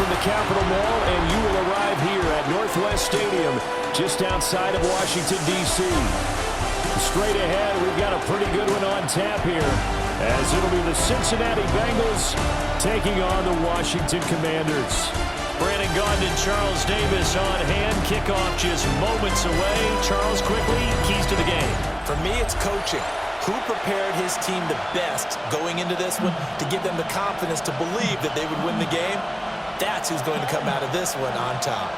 from the Capitol Mall, and you will arrive here at Northwest Stadium just outside of Washington, D.C. Straight ahead, we've got a pretty good one on tap here, as it'll be the Cincinnati Bengals taking on the Washington Commanders. Brandon Gaudin and Charles Davis on hand. Kickoff just moments away. Charles, quickly, keys to the game. For me, it's coaching. Who prepared his team the best going into this one to give them the confidence to believe that they would win the game? That's who's going to come out of this one on top.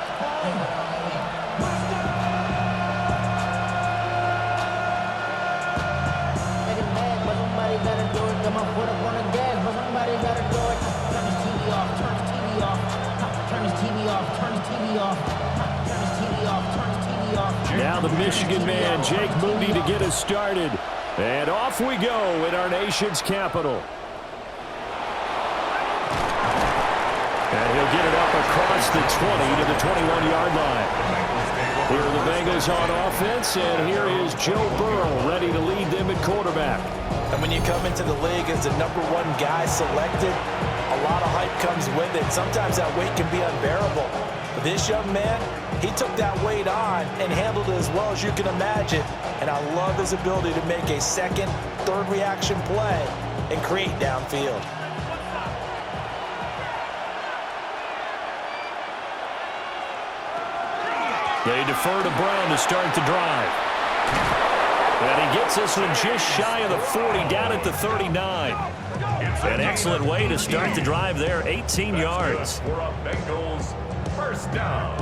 Now the Michigan man, Jake Moody, to get us started. And off we go in our nation's capital. And he'll get it up across the 20 to the 21-yard line. Here are the Bengals on offense, and here is Joe Burrow ready to lead them at quarterback. And when you come into the league as the #1 guy selected, a lot of hype comes with it. Sometimes that weight can be unbearable. But this young man, he took that weight on and handled it as well as you can imagine. And I love his ability to make a second, third reaction play and create downfield. They defer to Brown to start the drive. And he gets this one just shy of the 40, down at the 39. An excellent way to start the drive there, 18 yards. First down.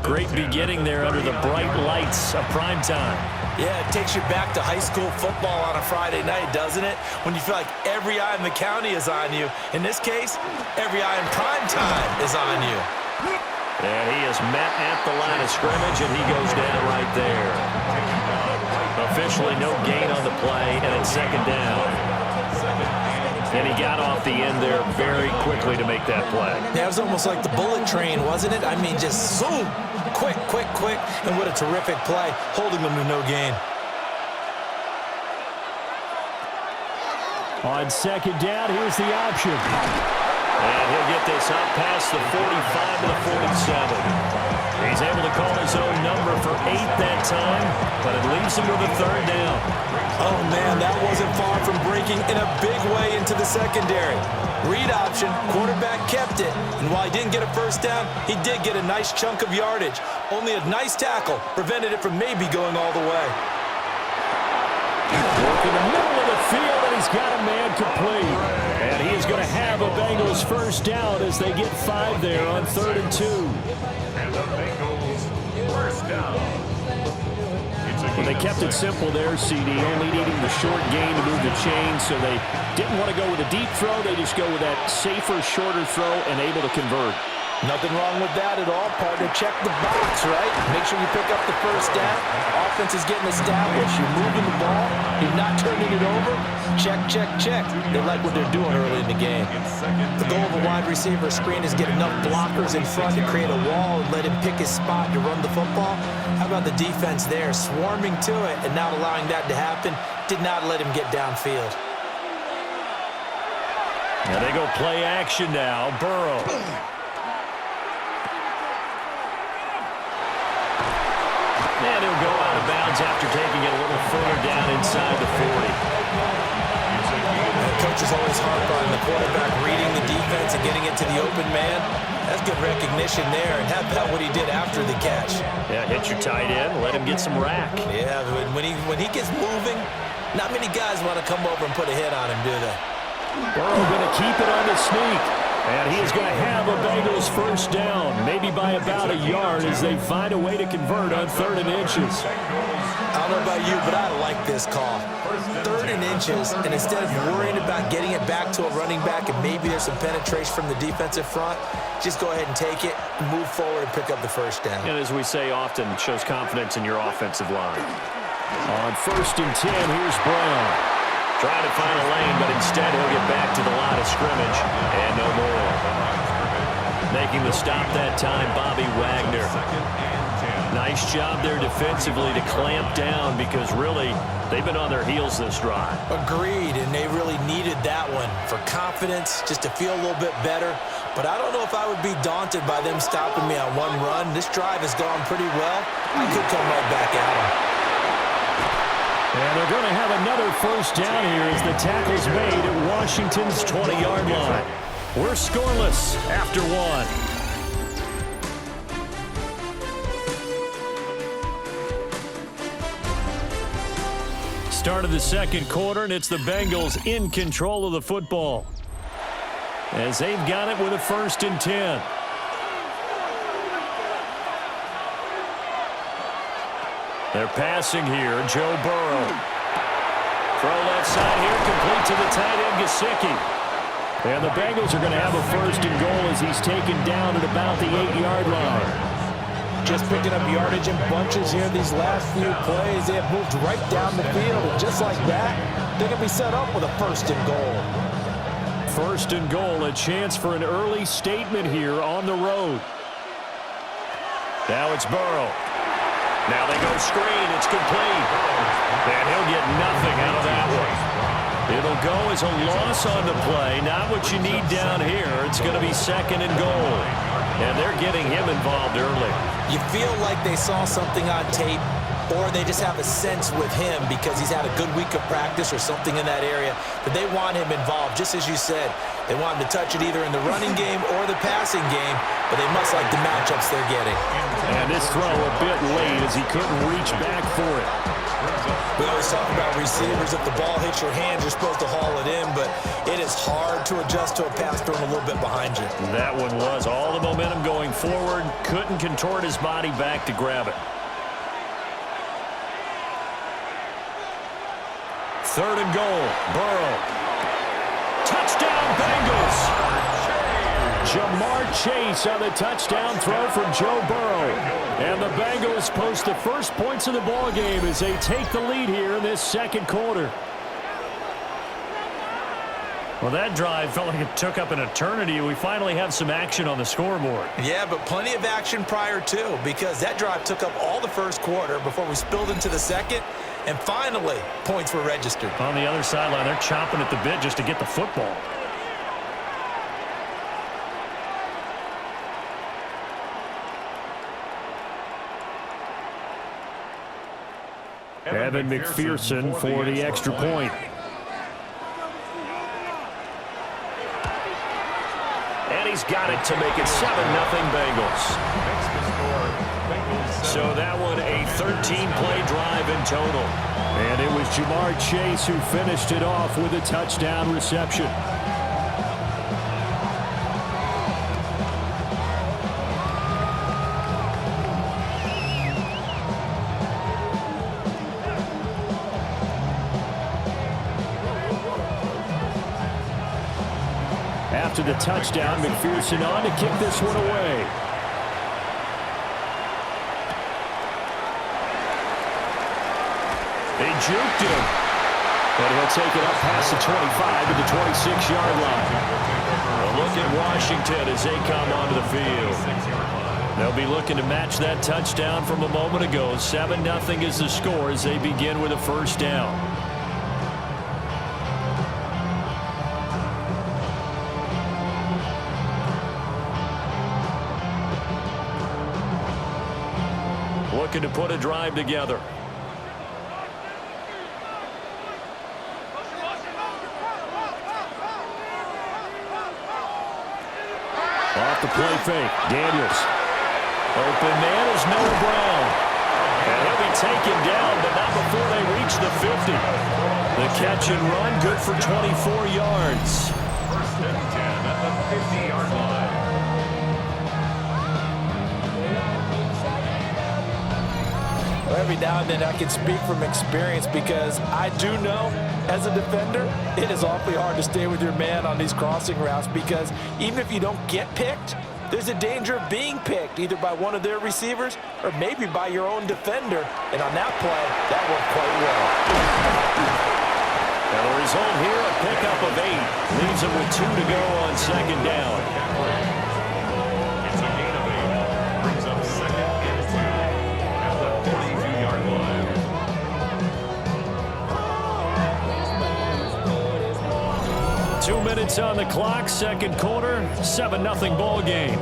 Great beginning there under the bright lights of prime time. Yeah, it takes you back to high school football on a Friday night, doesn't it? When you feel like every eye in the county is on you. In this case, every eye in prime time is on you. And he is met at the line of scrimmage, and he goes down right there. Officially no gain on the play, and it's second down. And he got off the end there very quickly to make that play. Yeah, it was almost like the bullet train, wasn't it? I mean, just zoom, quick, quick, quick. And what a terrific play, holding them to no gain. On second down, here's the option. And he'll get this up past the 45 to the 47. He's able to call his own number for 8 that time, but it leaves him with a third down. Oh, man, that wasn't far from breaking in a big way into the secondary. Read option, quarterback kept it, and while he didn't get a first down, he did get a nice chunk of yardage. Only a nice tackle prevented it from maybe going all the way. Work in the middle of the field, and he's got a man complete. And he is going to have a Bengals first down as they get 5 there on 3rd and 2. And the Bengals first down. Well, they kept it simple there, CD, only needing the short gain to move the chain, so they didn't want to go with a deep throw. They just go with that safer, shorter throw and able to convert. Nothing wrong with that at all, partner. Check the box, right? Make sure you pick up the first down. Offense is getting established. You're moving the ball. You're not turning it over. Check, check, check. They like what they're doing early in the game. The goal of a wide receiver screen is get enough blockers in front to create a wall and let him pick his spot to run the football. How about the defense there, swarming to it and not allowing that to happen? Did not let him get downfield. Now they go play action now. Burrow. And he'll go out of bounds after taking it a little further down inside the 40. Coaches always harp on the quarterback reading the defense and getting it to the open man. That's good recognition there, and how about what he did after the catch? Yeah, hit your tight end, let him get some rack. Yeah, when he gets moving, not many guys want to come over and put a hit on him, do they? Burrow going to keep it on the sneak. And he is going to have a Bengals first down, maybe by about a yard as they find a way to convert on 3rd and inches. I don't know about you, but I like this call. 3rd and inches, and instead of worrying about getting it back to a running back and maybe there's some penetration from the defensive front, just go ahead and take it, move forward, and pick up the first down. And as we say often, it shows confidence in your offensive line. On 1st and 10, here's Brown. Trying to find a lane, but instead he'll get back to the line of scrimmage, and no more. Making the stop that time, Bobby Wagner. Nice job there defensively to clamp down because really they've been on their heels this drive. Agreed, and they really needed that one for confidence, just to feel a little bit better. But I don't know if I would be daunted by them stopping me on one run. This drive has gone pretty well. I could come right back at them. And they're going to have another first down here as the tackle's made at Washington's 20-yard line. We're scoreless after one. Start of the second quarter, and it's the Bengals in control of the football as they've got it with a 1st and 10. They're passing here. Joe Burrow. Throw left side here, complete to the tight end, Gesicki. And the Bengals are going to have a 1st and goal as he's taken down at about the 8-yard line. Just picking up yardage in bunches here in these last few plays. They have moved right down the field, and just like that, they're going to be set up with a 1st and goal. 1st and goal, a chance for an early statement here on the road. Now it's Burrow. Now they go screen. It's complete. And he'll get nothing out of that one. It'll go as a loss on the play. Not what you need down here. It's going to be 2nd and goal. And they're getting him involved early. You feel like they saw something on tape, or they just have a sense with him because he's had a good week of practice or something in that area that they want him involved. Just as you said, they want him to touch it either in the running game or the passing game, but they must like the matchups they're getting. And this throw a bit late as he couldn't reach back for it. We always talk about receivers. If the ball hits your hands, you're supposed to haul it in, but it is hard to adjust to a pass thrown a little bit behind you. That one was all the momentum going forward. Couldn't contort his body back to grab it. 3rd and goal. Burrow. Touchdown, Bengals. Jamar Chase on the touchdown throw from Joe Burrow. And the Bengals post the first points of the ballgame as they take the lead here in this second quarter. Well, that drive felt like it took up an eternity. We finally have some action on the scoreboard. Yeah, but plenty of action prior to, because that drive took up all the first quarter before we spilled into the second, and finally, points were registered. On the other sideline, they're chomping at the bit just to get the football. Evan McPherson for the extra point. And he's got it to make it 7-0 Bengals. So that one a 13-play drive in total. And it was Jamar Chase who finished it off with a touchdown reception. After the touchdown, McPherson on to kick this one away. They juked him. But he'll take it up past the 25 to the 26-yard line. A look at Washington as they come onto the field. They'll be looking to match that touchdown from a moment ago. 7-0 is the score as they begin with a 1st down. Looking to put a drive together. Off the play fake. Daniels. Open man is Noah Brown. And he'll be taken down, but not before they reach the 50. The catch and run, good for 24 yards. 1st and 10 at the 50-yard line. Well, every now and then I can speak from experience because I do know as a defender it is awfully hard to stay with your man on these crossing routes because even if you don't get picked, there's a danger of being picked either by one of their receivers or maybe by your own defender. And on that play, that worked quite well. Now the result here, a pickup of 8. Leaves them with 2 to go on 2nd down. It's a gain of 8. Brings up 2nd and 2. minutes on the clock, second quarter, 7-0 ball game.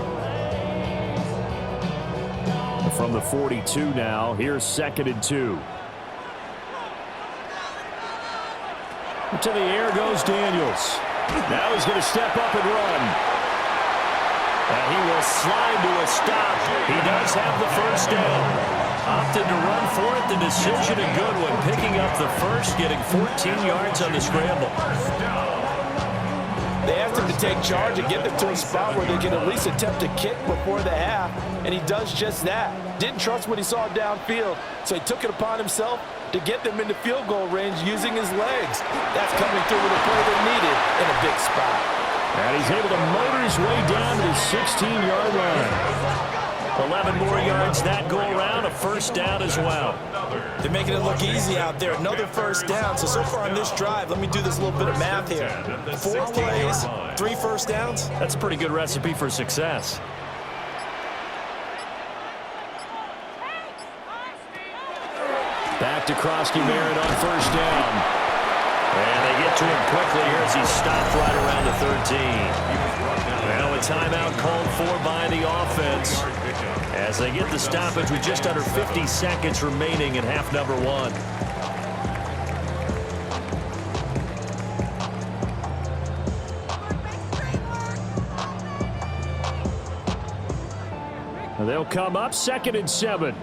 From the 42 now, here's 2nd and 2. To the air goes Daniels. Now he's going to step up and run. And he will slide to a stop. He does have the first down. Opted to run for it. The decision a good one. Picking up the first, getting 14 yards on the scramble. They asked him to take charge and get them to a spot where they can at least attempt a kick before the half, and he does just that. Didn't trust what he saw downfield, so he took it upon himself to get them into field goal range using his legs. That's coming through with a play they needed in a big spot. And he's able to motor his way down to the 16-yard line. 11 more yards that go around, a first down as well. They're making it look easy out there. Another first down. So far on this drive, let me do this little bit of math here. 4 plays, 3 first downs. That's a pretty good recipe for success. Back to Krosky-Merritt on first down. And they get to him quickly here as he stopped right around the 13. Now a timeout called for by the offense as they get the stoppage with just under 50 seconds remaining in half number 1. They'll come up 2nd and 7.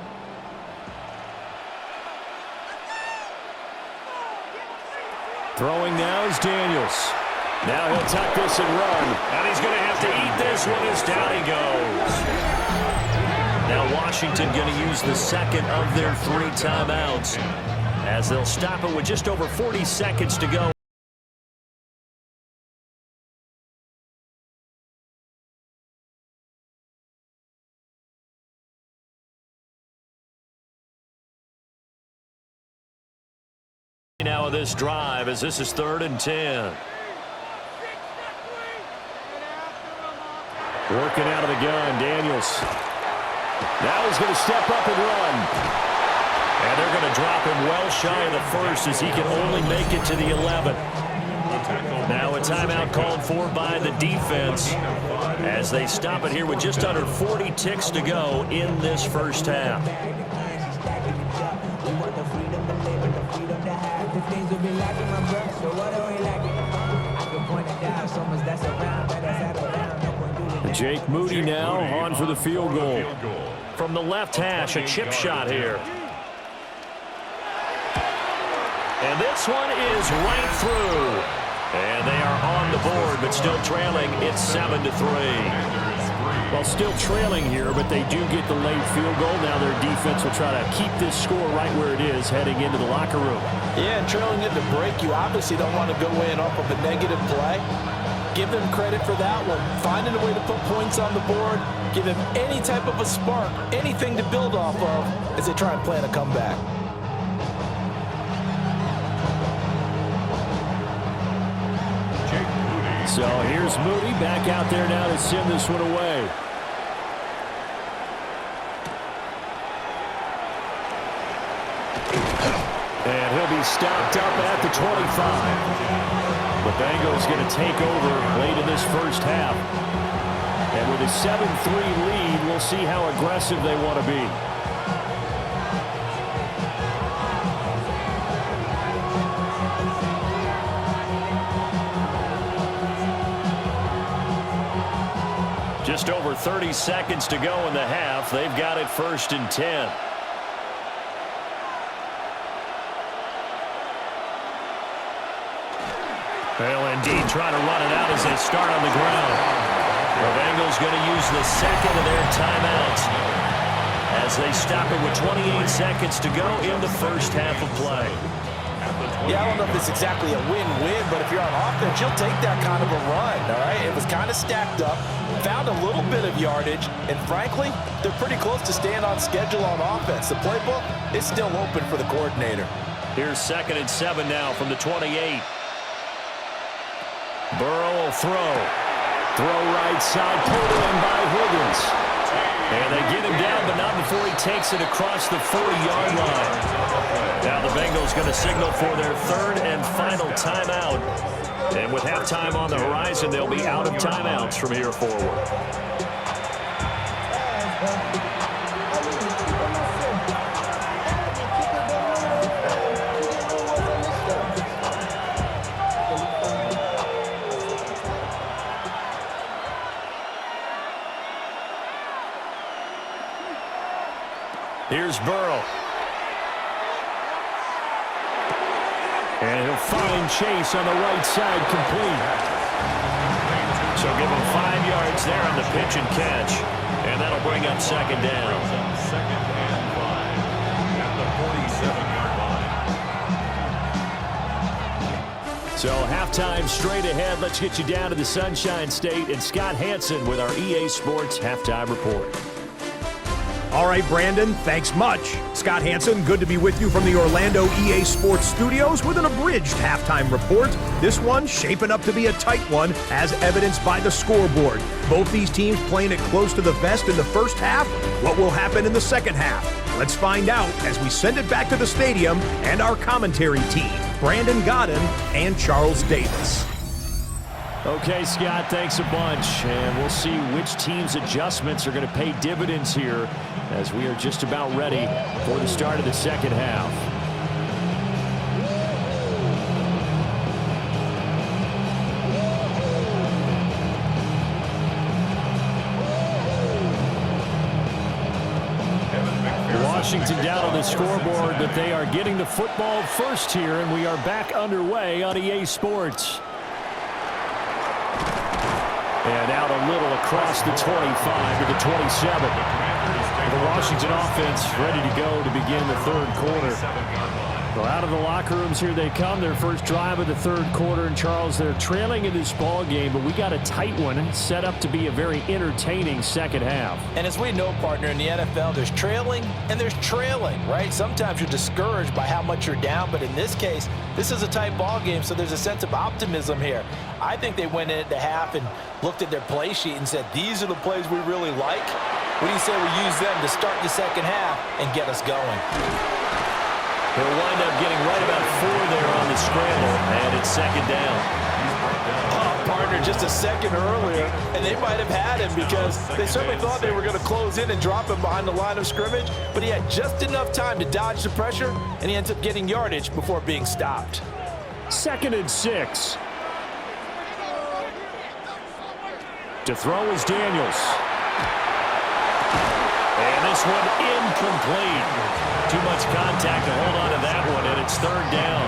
Throwing now is Daniels. Now he'll tuck this and run. And he's going to have to eat this one as down he goes. Now Washington going to use the second of their 3 timeouts as they'll stop it with just over 40 seconds to go. Now of this drive as this is 3rd and 10. Working out of the gun, Daniels. Now he's going to step up and run. And they're going to drop him well shy of the first as he can only make it to the 11. Now a timeout called for by the defense as they stop it here with just under 40 ticks to go in this first half. Jake Moody now on for the field goal. From the left hash, a chip shot here. And this one is right through. And they are on the board, but still trailing. It's 7-3. Well, still trailing here, but they do get the late field goal. Now their defense will try to keep this score right where it is heading into the locker room. Yeah, and trailing at the break, you obviously don't want to go in off of a negative play. Give them credit for that one. Finding a way to put points on the board. Give them any type of a spark, anything to build off of as they try and plan a comeback. So here's Moody back out there now to send this one away. And he'll be stopped up at the 25. The Bengals going to take over late in this first half. And with a 7-3 lead, we'll see how aggressive they want to be. Just over 30 seconds to go in the half. They've got it 1st and 10. Well, indeed, trying to run it out as they start on the ground. The Bengals going to use the second of their timeouts as they stop it with 28 seconds to go in the first half of play. Yeah, I don't know if it's exactly a win-win, but if you're on offense, you'll take that kind of a run, all right? It was kind of stacked up, found a little bit of yardage, and frankly, they're pretty close to staying on schedule on offense. The playbook is still open for the coordinator. Here's 2nd and 7 now from the 28. Burrow will throw. Throw right side, pulled in by Higgins. And they get him down, but not before he takes it across the 40-yard line. Now the Bengals going to signal for their 3rd and final timeout And with halftime on the horizon, they'll be out of timeouts from here forward. Here's Burrow. And he'll find Chase on the right side, complete. So give him 5 yards there on the pitch and catch. And that'll bring up second down. Second and 5 at the 47-yard line. So halftime straight ahead. Let's get you down to the Sunshine State. And Scott Hansen with our EA Sports Halftime Report. All right, Brandon, thanks much. Scott Hansen, good to be with you from the Orlando EA Sports Studios with an abridged halftime report. This one shaping up to be a tight one, as evidenced by the scoreboard. Both these teams playing it close to the vest in the first half. What will happen in the second half? Let's find out as we send it back to the stadium and our commentary team, Brandon Godden and Charles Davis. Okay, Scott, thanks a bunch. And we'll see which team's adjustments are going to pay dividends here as we are just about ready for the start of the second half. Washington down on the scoreboard, but they are getting the football first here, and we are back underway on EA Sports. And out a little across the 25 to the 27. The Washington offense ready to go to begin the third quarter. Well, out of the locker rooms here they come. Their first drive of the third quarter. And, Charles, they're trailing in this ball game, but we got a tight one set up to be a very entertaining second half. And as we know, partner, in the NFL, there's trailing and there's trailing, right? Sometimes you're discouraged by how much you're down, but in this case, this is a tight ball game, so there's a sense of optimism here. I think they went in at the half and looked at their play sheet and said, these are the plays we really like. What do you say we use them to start the second half and get us going? He'll wind up getting right about 4 there on the scramble, and it's second down. Oh, partner, just a second earlier, and they might have had him because they certainly thought they were going to close in and drop him behind the line of scrimmage, but he had just enough time to dodge the pressure, and he ends up getting yardage before being stopped. 2nd and 6. To throw is Daniels. And this one incomplete. Too much contact to hold on to that one, and it's third down.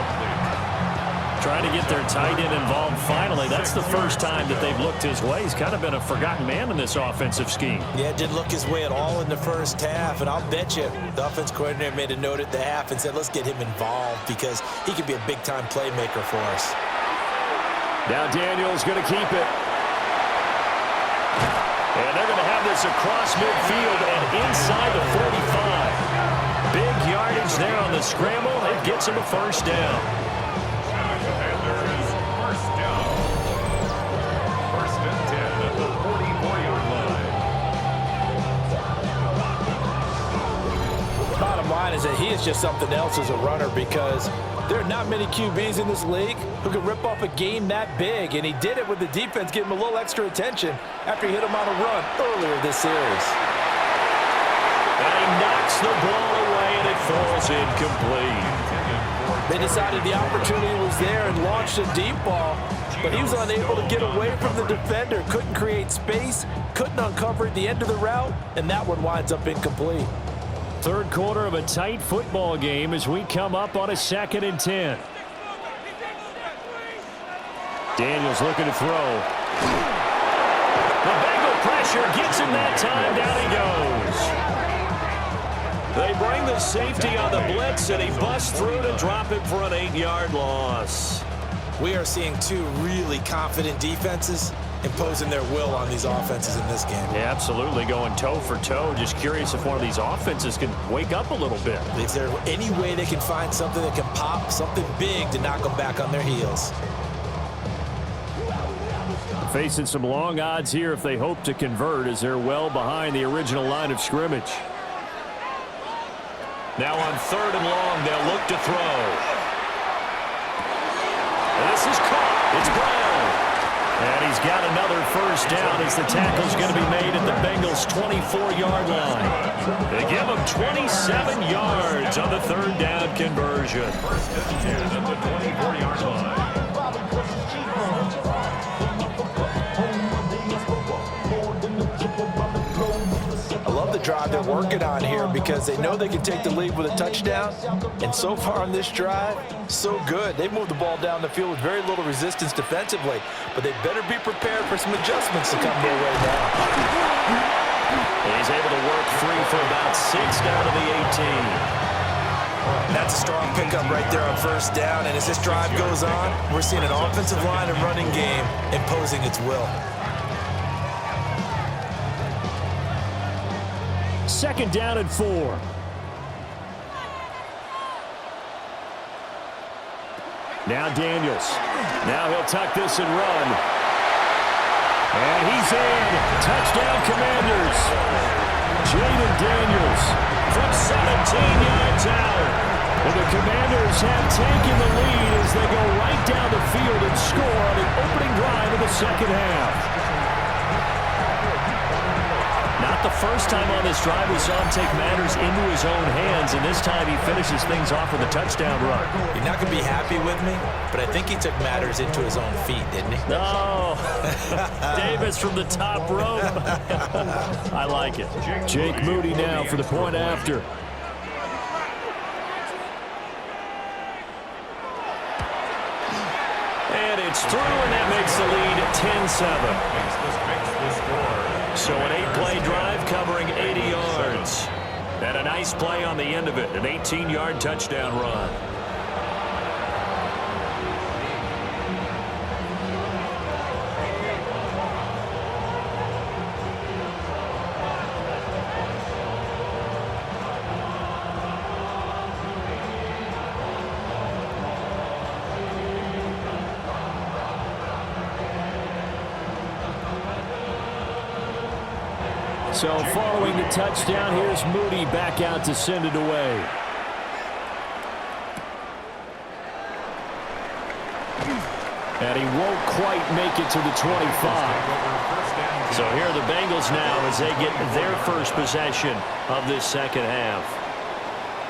Trying to get their tight end involved finally. That's the first time that they've looked his way. He's kind of been a forgotten man in this offensive scheme. Yeah, didn't look his way at all in the first half, and I'll bet you the offense coordinator made a note at the half and said, let's get him involved because he could be a big-time playmaker for us. Now Daniels going to keep it. And they're going to have this across midfield and inside the 45. Big yardage there on the scramble. It gets him a first down. And there is first down. First and 10 at the 44-yard line. Bottom line is that he is just something else as a runner because there are not many QBs in this league who can rip off a game that big, and he did it with the defense giving him a little extra attention after he hit him on a run earlier this series. And he knocks the ball away, and it falls incomplete. They decided the opportunity was there and launched a deep ball, but he was unable to get away from the defender, couldn't create space, couldn't uncover at the end of the route, and that one winds up incomplete. Third quarter of a tight football game as we come up on a 2nd and 10. Daniels looking to throw. The Bengal pressure gets him that time. Down he goes. They bring the safety on the blitz, and he busts through to drop it for an 8-yard loss. We are seeing two really confident defenses imposing their will on these offenses in this game. Yeah, absolutely, going toe for toe. Just curious if one of these offenses can wake up a little bit. Is there any way they can find something that can pop, something big to knock them back on their heels? Facing some long odds here if they hope to convert as they're well behind the original line of scrimmage. Now on 3rd and long, they'll look to throw. And this is caught. It's Brown. And he's got another first down as the tackle's going to be made at the Bengals' 24-yard line. They give him 27 yards on the third down conversion. First and 10 at the 24-yard line. I love the drive they're working on here because they know they can take the lead with a touchdown. And so far on this drive, so good. They've moved the ball down the field with very little resistance defensively, but they better be prepared for some adjustments to come their way now. He's able to work free for about 6 down to the 18. That's a strong pickup right there on first down. And as this drive goes on, we're seeing an offensive line and running game imposing its will. Second down and 4. Now Daniels. Now he'll tuck this and run. And he's in. Touchdown Commanders. Jaden Daniels from 17 yards out. And the Commanders have taken the lead as they go right down the field and score on the opening drive of the second half. Not the first time on this drive we saw him take matters into his own hands, and this time he finishes things off with a touchdown run. You're not going to be happy with me, but I think he took matters into his own feet, didn't he? No. Davis from the top rope. I like it. Jake Moody now for the point after. And it's through, and that makes the lead 10-7. So an 8-play drive covering 80 yards. And a nice play on the end of it, an 18-yard touchdown run. So following the touchdown, here's Moody back out to send it away. And he won't quite make it to the 25. So here are the Bengals now as they get their first possession of this second half.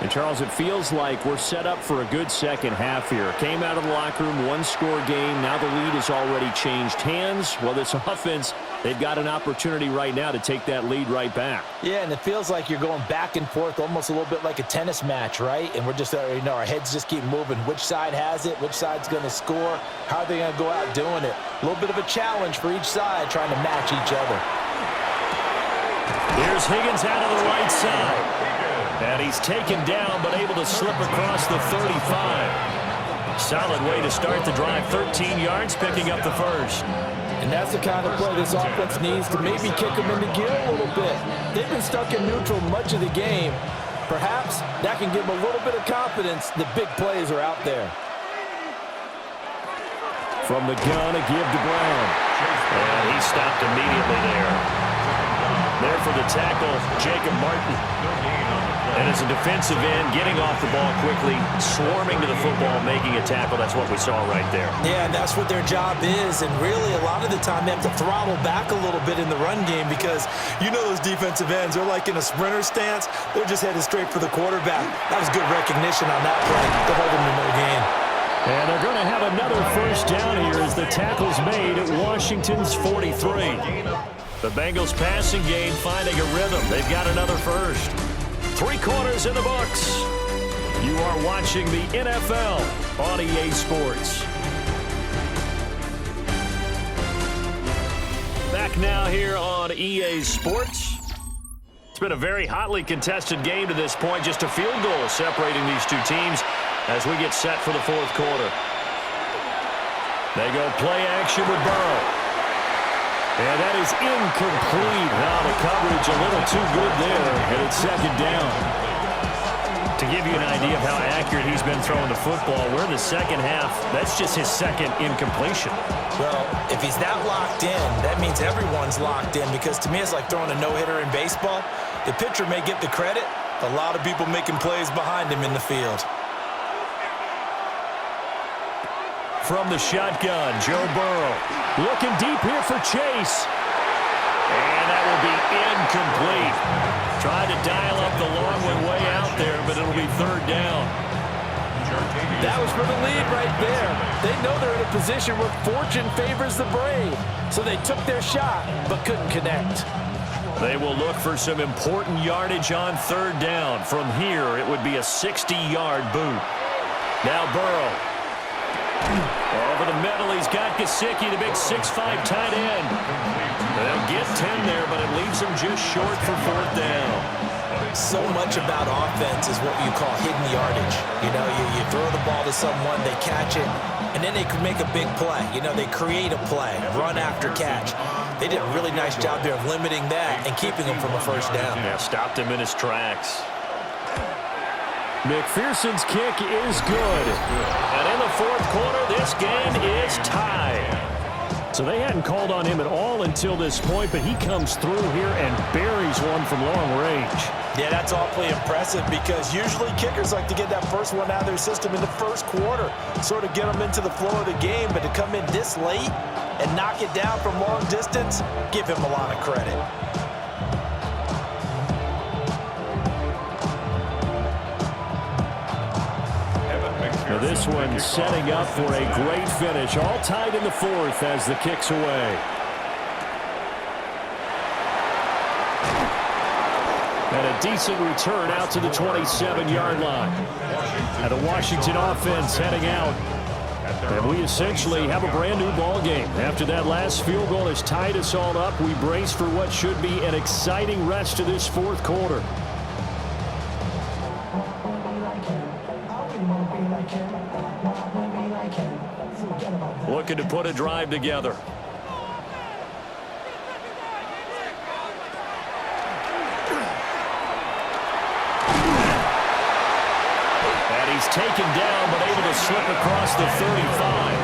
And, Charles, it feels like we're set up for a good second half here. Came out of the locker room, one-score game. Now the lead has already changed hands. Well, this offense, they've got an opportunity right now to take that lead right back. Yeah, and it feels like you're going back and forth almost a little bit like a tennis match, right? And we're just, our heads just keep moving. Which side has it? Which side's going to score? How are they going to go out doing it? A little bit of a challenge for each side trying to match each other. Here's Higgins out of the right side. And he's taken down, but able to slip across the 35. Solid way to start the drive. 13 yards, picking up the first. And that's the kind of play this offense needs to maybe kick them into gear a little bit. They've been stuck in neutral much of the game. Perhaps that can give them a little bit of confidence. The big plays are out there. From the gun, a give to Brown. And he stopped immediately there. There for the tackle, Jacob Martin. And as a defensive end, getting off the ball quickly, swarming to the football, making a tackle. That's what we saw right there. Yeah, and that's what their job is. And really, a lot of the time, they have to throttle back a little bit in the run game because you know those defensive ends, they're like in a sprinter stance. They're just headed straight for the quarterback. That was good recognition on that play to hold them to no gain. And they're going to have another first down here as the tackle's made at Washington's 43. The Bengals passing game finding a rhythm. They've got another first. 3 quarters in the books. You are watching the NFL on EA Sports. Back now here on EA Sports. It's been a very hotly contested game to this point. Just a field goal separating these two teams as we get set for the fourth quarter. They go play action with Burrow. And that is incomplete. Now the coverage a little too good there, and it's second down. To give you an idea of how accurate he's been throwing the football, we're in the second half. That's just his second incompletion. Well, if he's that locked in, that means everyone's locked in because to me it's like throwing a no-hitter in baseball. The pitcher may get the credit, but a lot of people making plays behind him in the field. from the shotgun. Joe Burrow looking deep here for Chase. And that will be incomplete. Tried to dial up the long one way out there, but it'll be third down. That was for the lead right there. They know they're in a position where fortune favors the brave. So they took their shot, but couldn't connect. They will look for some important yardage on third down. From here, it would be a 60-yard boot. Now Burrow. Over the middle, he's got Gesicki, the big 6'5" tight end. They'll get 10 there, but it leaves him just short for fourth down. So much about offense is what you call hidden yardage. You know, you throw the ball to someone, they catch it, and then they can make a big play. You know, they create a play, run after catch. They did a really nice job there of limiting that and keeping him from a first down. Yeah, stopped him in his tracks. McPherson's kick is good. And in the fourth quarter, this game is tied. So they hadn't called on him at all until this point, but he comes through here and buries one from long range. Yeah, that's awfully impressive because usually kickers like to get that first one out of their system in the first quarter, sort of get them into the flow of the game, but to come in this late and knock it down from long distance, give him a lot of credit. Now this one setting up for a great finish. All tied in the fourth as the kick's away. And a decent return out to the 27-yard line. And the Washington offense heading out. And we essentially have a brand new ball game. After that last field goal has tied us all up, we brace for what should be an exciting rest of this fourth quarter. Looking to put a drive together. And he's taken down, but able to slip across the 35.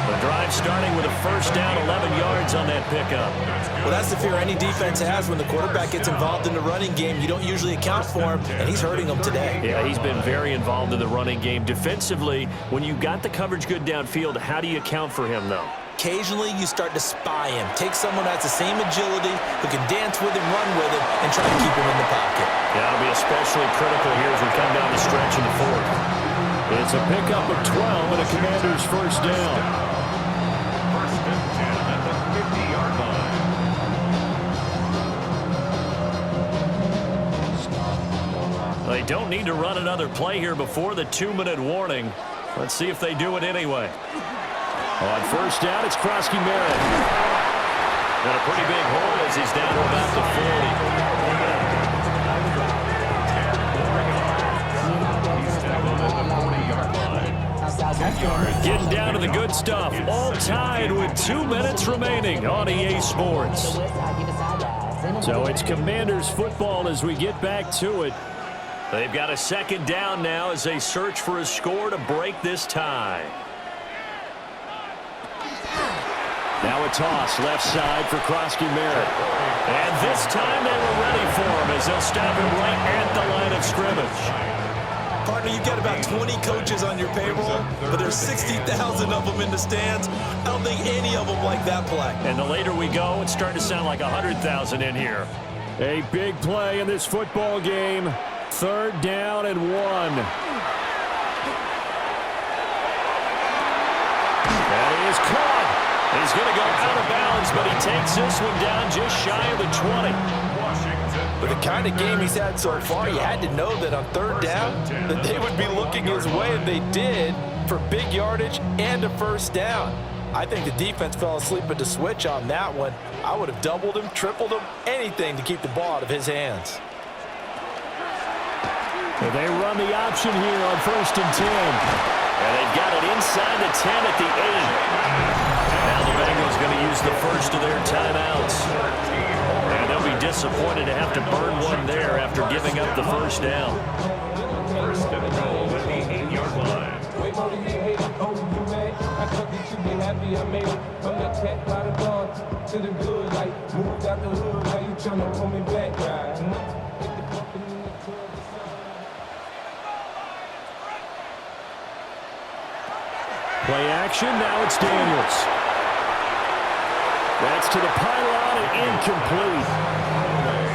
The drive starting with a first down, 11 yards on that pickup. Well, that's the fear any defense has when the quarterback gets involved in the running game. You don't usually account for him, and he's hurting them today. Yeah, he's been very involved in the running game. Defensively, when you got the coverage good downfield, how do you account for him, though? Occasionally, you start to spy him. Take someone who has the same agility, who can dance with him, run with him, and try to keep him in the pocket. Yeah, that'll be especially critical here as we come down the stretch in the fourth. It's a pickup of 12 and a Commander's first down. First and 10 at the 50-yard line. They don't need to run another play here before the 2-minute warning. Let's see if they do it anyway. On first down, it's Krosky-Merritt. Got a pretty big hole as he's down to about the 40. Getting down to the good stuff. All tied with 2 minutes remaining on EA Sports. So it's Commanders football as we get back to it. They've got a second down now as they search for a score to break this tie. Now a toss left side for Krosky-Merritt. And this time they were ready for him as they'll stop him right at the line of scrimmage. Partner, you've got about 20 coaches on your payroll, but there's 60,000 of them in the stands. I don't think any of them like that play. And the later we go, it's starting to sound like 100,000 in here. A big play in this football game. Third down and 1. That is caught. He's going to go out of bounds, but he takes this one down just shy of the 20. With the kind of game he's had so far, you had to know that on third down that they would be looking his way, and they did, for big yardage and a first down. I think the defense fell asleep at the switch on that one. I would have doubled him, tripled him, anything to keep the ball out of his hands. They run the option here on first and 10. And they've got it inside the 10 at the 8. Now the Bengals going to use the first of their timeouts. And they'll be disappointed to have to burn one there after giving up the first down. First and goal at the 8-yard line. Play action, now it's Daniels. That's to the pylon and incomplete.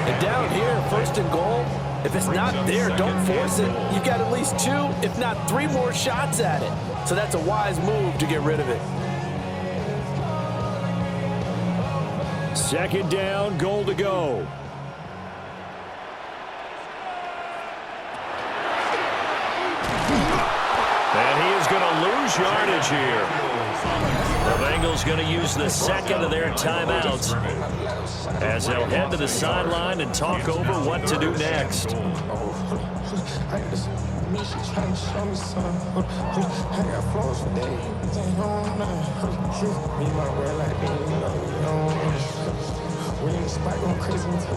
And down here, 1st and goal, if it's not there, don't force it. You've got at least 2, if not 3 more shots at it. So that's a wise move to get rid of it. 2nd down, goal to go. And he is going to lose yardage here. The Bengals going to use the 2nd of their timeouts as they'll head to the sideline and talk over what to do next.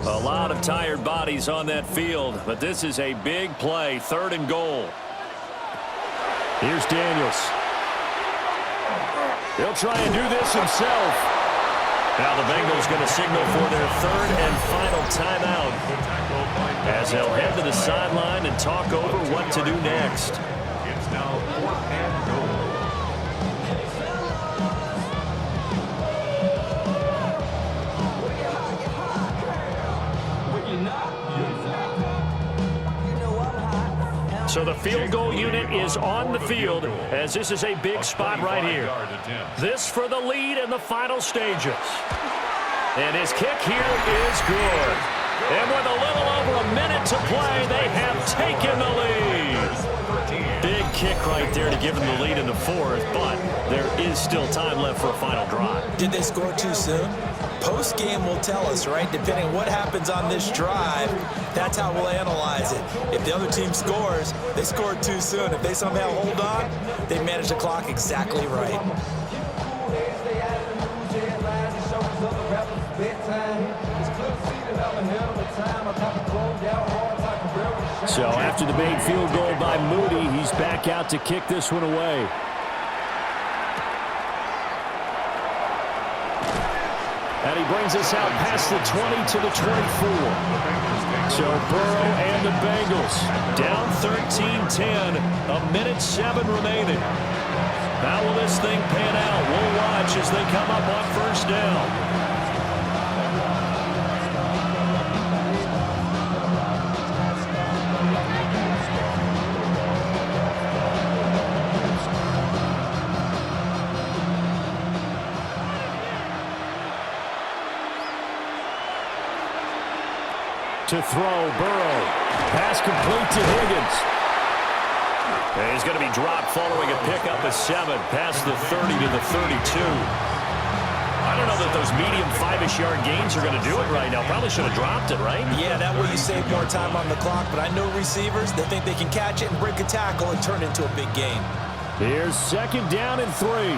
A lot of tired bodies on that field, but this is a big play, 3rd and goal. Here's Daniels. He'll try and do this himself. Now the Bengals going to signal for their 3rd and final timeout as they'll head to the sideline and talk over what to do next. It's now 4th and goal. So the field goal unit is on the field as this is a big spot right here. This for the lead in the final stages. And his kick here is good. And with a little over a minute to play, they have taken the lead. Big kick right there to give them the lead in the 4th, but there is still time left for a final drive. Did they score too soon? Post-game will tell us, right? Depending on what happens on this drive, that's how we'll analyze it. If the other team scores, they scored too soon. If they somehow hold on, they manage the clock exactly right. So after the made field goal by Moody, he's back out to kick this one away. And he brings us out past the 20 to the 24. So Burrow and the Bengals down 13-10, a minute 7 remaining. How will this thing pan out? We'll watch as they come up on 1st down. To throw, Burrow. Pass complete to Higgins. And he's going to be dropped following a pickup of 7 past the 30 to the 32. I don't know that those medium 5-ish yard gains are going to do it right now. Probably should have dropped it, right? Yeah, that way you save more time on the clock. But I know receivers, they think they can catch it and break a tackle and turn it into a big game. Here's 2nd down and 3.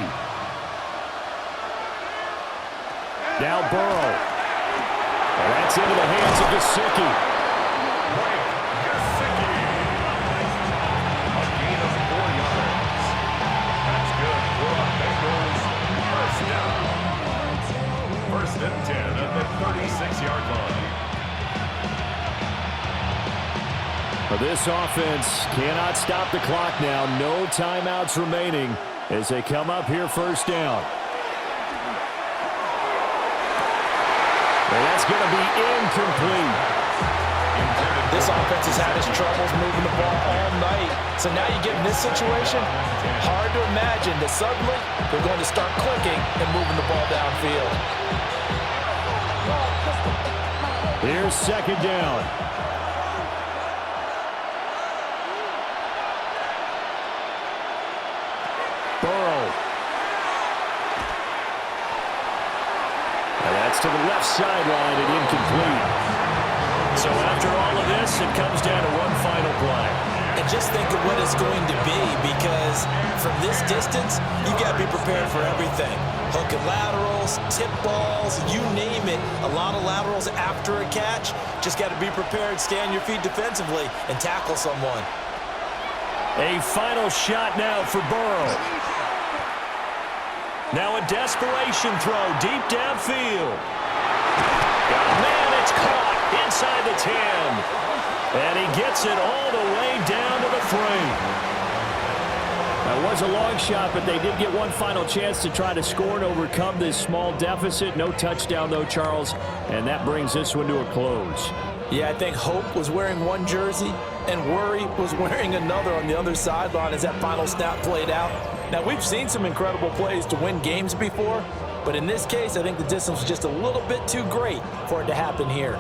Now Burrow. Well, that's into the hands of Gesicki. A gain of 4 yards. That's good for the Bengals. 1st down. 1st and 10 at the 36-yard line. This offense cannot stop the clock now. No timeouts remaining as they come up here 1st down. And that's going to be incomplete. This offense has had its troubles moving the ball all night. So now you get in this situation, hard to imagine that suddenly they're going to start clicking and moving the ball downfield. Here's 2nd down. Burrow. And that's to the left sideline and incomplete. So after all of this, it comes down to one final play. And just think of what it's going to be, because from this distance, you've got to be prepared for everything. Hook and laterals, tip balls, you name it. A lot of laterals after a catch. Just got to be prepared, stay on your feet defensively, and tackle someone. A final shot now for Burrow. Now a desperation throw deep downfield. Oh, man, it's caught inside the 10. And he gets it all the way down to the 3. That was a long shot, but they did get one final chance to try to score and overcome this small deficit. No touchdown, though, Charles, and that brings this one to a close. Yeah, I think Hope was wearing one jersey and Worry was wearing another on the other sideline as that final snap played out. Now, we've seen some incredible plays to win games before, but in this case, I think the distance was just a little bit too great for it to happen here.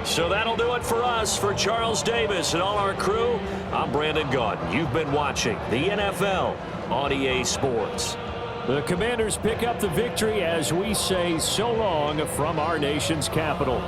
So that'll do it for us. For Charles Davis and all our crew, I'm Brandon Gaudin. You've been watching the NFL on EA Sports. The Commanders pick up the victory as we say so long from our nation's capital.